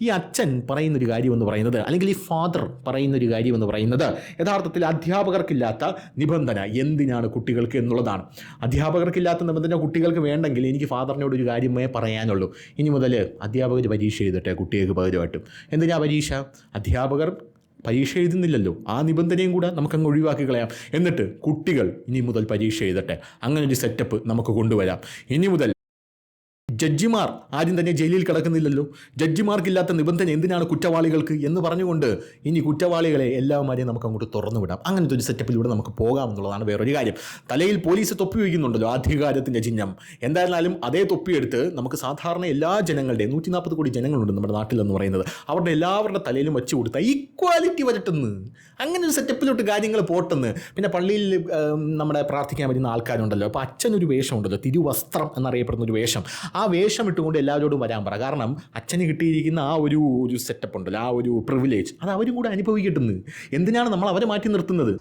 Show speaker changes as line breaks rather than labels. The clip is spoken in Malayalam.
ഈ അച്ഛൻ പറയുന്നൊരു കാര്യമെന്ന് പറയുന്നത്, അല്ലെങ്കിൽ ഈ ഫാദർ പറയുന്നൊരു കാര്യമെന്ന് പറയുന്നത് യഥാർത്ഥത്തിൽ അധ്യാപകർക്കില്ലാത്ത നിബന്ധന എന്തിനാണ് കുട്ടികൾക്ക് എന്നുള്ളതാണ്. അധ്യാപകർക്കില്ലാത്ത നിബന്ധന കുട്ടികൾക്ക് വേണ്ടെങ്കിൽ എനിക്ക് ഫാദറിനോട് ഒരു കാര്യമേ പറയാനുള്ളൂ. ഇനി മുതൽ അധ്യാപകർ പരീക്ഷ എഴുതട്ടെ കുട്ടികൾക്ക് പകരമായിട്ടും. എന്തിനാ പരീക്ഷ? അധ്യാപകർ പരീക്ഷ എഴുതുന്നില്ലല്ലോ, ആ നിബന്ധനയും കൂടെ നമുക്കങ്ങ് ഒഴിവാക്കി കളയാം. എന്നിട്ട് കുട്ടികൾ ഇനി മുതൽ പരീക്ഷ എഴുതട്ടെ, അങ്ങനെ ഒരു സെറ്റപ്പ് നമുക്ക് കൊണ്ടുവരാം. ഇനി മുതൽ ജഡ്ജിമാർ ആരും തന്നെ ജയിലിൽ കിടക്കുന്നില്ലല്ലോ, ജഡ്ജിമാർക്കില്ലാത്ത നിബന്ധന എന്തിനാണ് കുറ്റവാളികൾക്ക് എന്ന് പറഞ്ഞുകൊണ്ട് ഇനി കുറ്റവാളികളെ എല്ലാവരെയും നമുക്ക് അങ്ങോട്ട് തുറന്നു വിടാം. അങ്ങനത്തെ ഒരു സെറ്റപ്പിലൂടെ നമുക്ക് പോകാമെന്നുള്ളതാണ് വേറൊരു കാര്യം. തലയിൽ പോലീസ് തൊപ്പി വയ്ക്കുന്നുണ്ടല്ലോ, അധികാരത്തിൻ്റെ ചിഹ്നം. എന്തായിരുന്നാലും അതേ തൊപ്പിയെടുത്ത് നമുക്ക് സാധാരണ എല്ലാ ജനങ്ങളുടെയും 140 കോടി ജനങ്ങളുണ്ട് നമ്മുടെ നാട്ടിലെന്ന് പറയുന്നത്, അവരുടെ എല്ലാവരുടെ തലയിലും വെച്ച് കൊടുത്താൽ ഈക്വാലിറ്റി വരട്ടെന്ന്, അങ്ങനെ ഒരു സെറ്റപ്പിലോട്ട് കാര്യങ്ങൾ പോട്ടെന്ന്. പിന്നെ പള്ളിയിൽ നമ്മുടെ പ്രാർത്ഥിക്കാൻ വരുന്ന ആൾക്കാരുണ്ടല്ലോ, അപ്പോൾ അച്ഛനൊരു വേഷമുണ്ടല്ലോ, തിരുവസ്ത്രം എന്നറിയപ്പെടുന്ന ഒരു വേഷം, ആ വേഷം ഇട്ടുകൊണ്ട് എല്ലാവരോടും വരാൻ പറ. കാരണം അച്ഛന് കിട്ടിയിരിക്കുന്ന ആ ഒരു സെറ്റപ്പ് ഉണ്ടല്ലോ, ആ ഒരു പ്രിവിലേജ് അത് അവരും കൂടെ അനുഭവിക്കട്ടെന്ന്. എന്തിനാണ് നമ്മൾ അവരെ മാറ്റി നിർത്തുന്നത്?